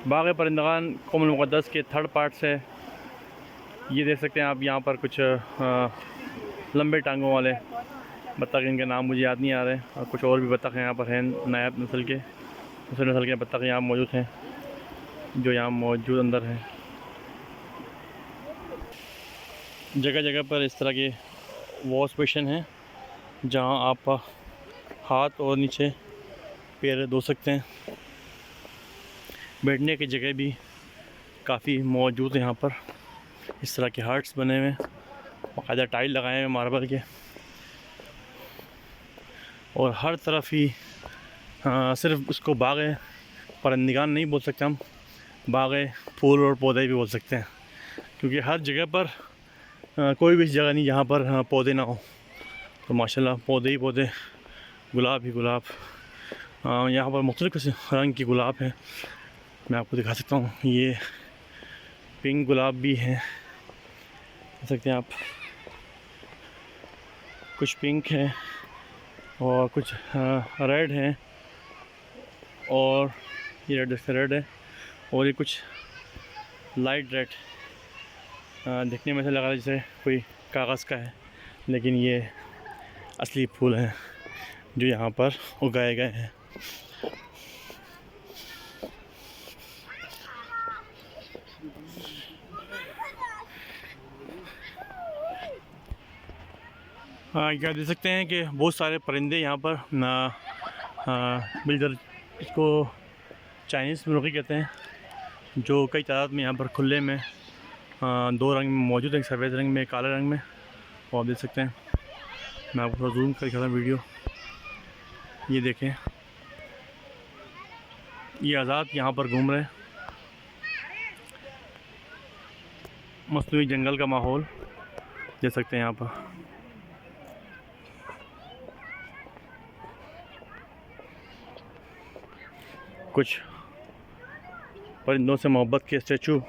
बाग़ परिंदगान क़ौमुल मुक़द्दस के third part से ये देख सकते हैं आप। यहाँ पर कुछ लंबे टांगों वाले बत्तख, इनके नाम मुझे याद नहीं आ रहे, और कुछ और भी बत्तख यहाँ पर हैं नायाब नस्ल के, दूसरे नस्ल के बत्तख यहाँ मौजूद हैं जो यहाँ मौजूद अंदर हैं। जगह जगह पर इस तरह के वॉश बेसिन हैं जहाँ आप हाथ और नीचे पैर धो सकते हैं। बैठने की जगह भी काफ़ी मौजूद है यहाँ पर। इस तरह के हर्ट्स बने हुए, बाकायदा टाइल लगाए हुए मार्बल के, और हर तरफ ही सिर्फ उसको बाग़ परिंदगान नहीं बोल सकते हम, बाग़ फूल और पौधे भी बोल सकते हैं, क्योंकि हर जगह पर कोई भी जगह नहीं जहाँ पर पौधे ना हो। तो माशाल्लाह पौधे ही पौधे, गुलाब ही गुलाब। यहाँ पर मुख्तलिफ़ रंग की गुलाब है, मैं आपको दिखा सकता हूँ। ये पिंक गुलाब भी हैं, देख सकते हैं आप, कुछ पिंक हैं और कुछ रेड हैं, और ये रेड जैसे रेड है, और ये कुछ लाइट रेड। देखने में ऐसा लग रहा है जैसे कोई कागज़ का है, लेकिन ये असली फूल हैं जो यहाँ पर उगाए गए हैं। क्या देख सकते हैं कि बहुत सारे परिंदे यहाँ पर मिलकर, इसको चाइनीज़ मुर्गी कहते हैं, जो कई तादाद में यहाँ पर खुले में दो रंग में मौजूद है, एक सफ़ेद रंग में, एक काले रंग में। और आप देख सकते हैं, मैं आपको थोड़ा जूम कर दिखाता हूँ वीडियो। ये देखें, ये आज़ाद यहाँ पर घूम रहे हैं। मस्नूई जंगल का माहौल देख सकते हैं यहाँ पर। कुछ परिंदों से मोहब्बत के स्टैचू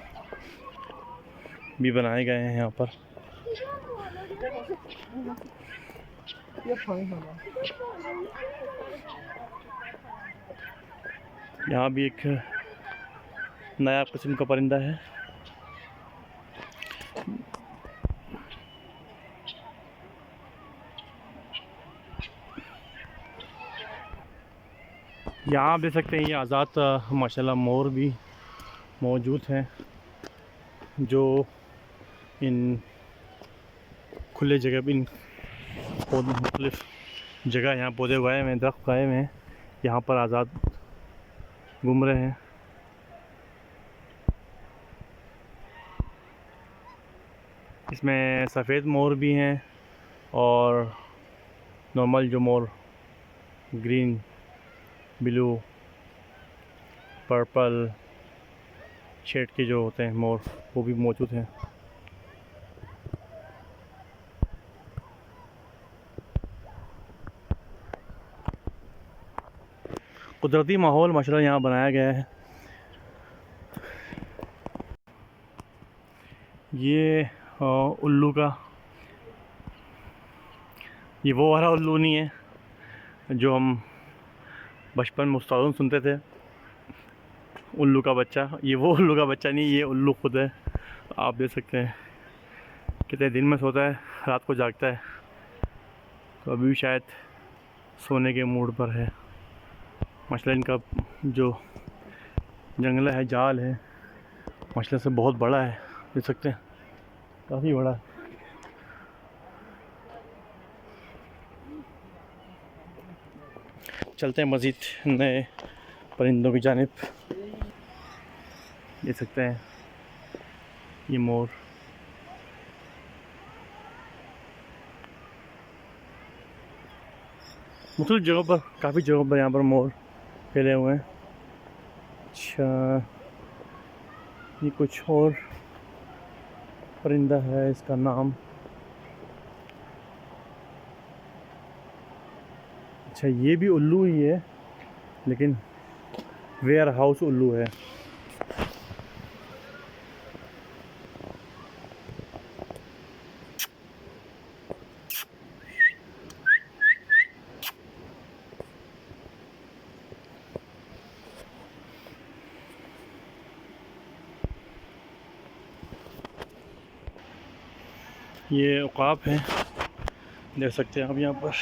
भी बनाए गए हैं यहाँ पर। यहाँ भी एक नया किस्म का परिंदा है। यहाँ आप देख सकते हैं, ये आज़ाद माशाल्लाह मोर भी मौजूद हैं, जो इन खुले जगह पर, इन पौधे मुख्तलिफ जगह यहाँ पौधे उगाए हुए हैं, दरख्त उगाए हुए हैं, यहाँ पर आज़ाद घूम रहे हैं। इसमें सफ़ेद मोर भी हैं और नॉर्मल जो more green, blue, purple shade के जो होते हैं मोर, वो भी मौजूद हैं। कुदरती माहौल माशाल्लाह यहाँ बनाया गया है। ये उल्लू का, ये वो वाला उल्लू नहीं है जो हम बचपन में उस्तादों से सुनते थे, उल्लू का बच्चा। ये वो उल्लू का बच्चा नहीं, ये उल्लू खुद है। आप देख सकते हैं कितने दिन में सोता है, रात को जागता है, तो अभी भी शायद सोने के मूड पर है। माशाल्लाह इनका जो जंगला है, जाल है, माशाल्लाह से बहुत बड़ा है, देख सकते हैं काफ़ी बड़ा है। चलते हैं मज़ीद नए परिंदों की जानिब। देख सकते हैं ये मोर, मुख्तलिफ़ जगहों पर, काफ़ी जगहों पर यहाँ पर मोर फैले हुए हैं। अच्छा, ये कुछ और परिंदा है, इसका नाम, अच्छा ये भी उल्लू ही है, लेकिन वेयर हाउस उल्लू है। ये औकाफ है, देख सकते हैं आप यहाँ पर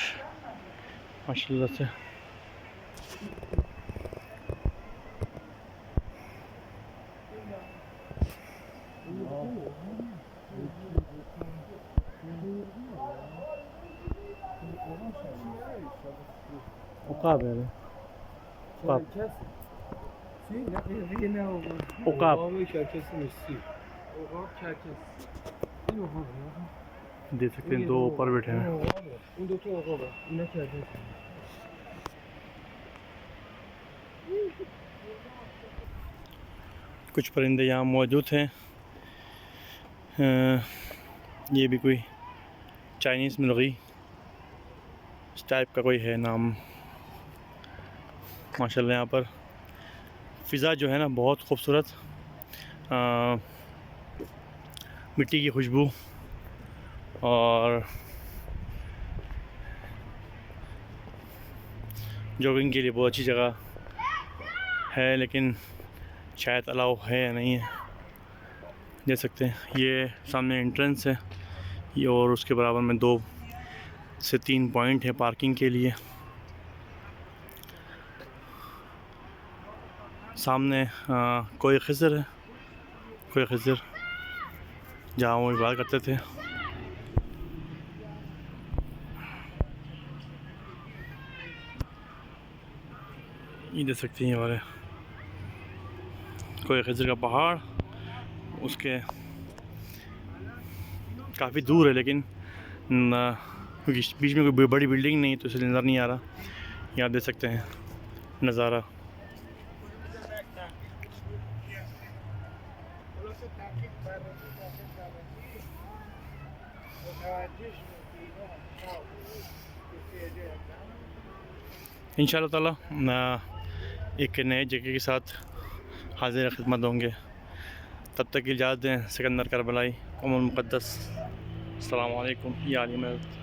माशाल्लाह से। औकाफ है, औकाफ औकाफ देख सकते हैं, दो ऊपर बैठे हैं। कुछ परिंदे यहाँ मौजूद हैं। ये भी कोई चाइनीज़ मुर्गी इस टाइप का कोई है नाम। माशाल्लाह यहाँ पर फ़िज़ा जो है ना बहुत खूबसूरत, मिट्टी की खुशबू और जॉगिंग के लिए बहुत अच्छी जगह है, लेकिन शायद अलाउ है या नहीं है। देख सकते हैं ये सामने एंट्रेंस है ये, और उसके बराबर में 2 से 3 पॉइंट है पार्किंग के लिए। सामने कोई खिज़र है, कोई खिज़र जहाँ वो इबादत करते थे। ये देख सकते हैं वाले कोई खिज़र का पहाड़, उसके काफ़ी दूर है, लेकिन क्योंकि बीच में कोई बड़ी बिल्डिंग नहीं तो इसलिए नज़र नहीं आ रहा। यहाँ देख सकते हैं नज़ारा। इंशाअल्लाह ताला एक नए जगह के साथ हाजिर खिदमत होंगे। तब तक इजाज़त दें। सिकंदर करबलाई उमुल मुक़द्दस। अस्सलामु अलैकुम या अली मदद।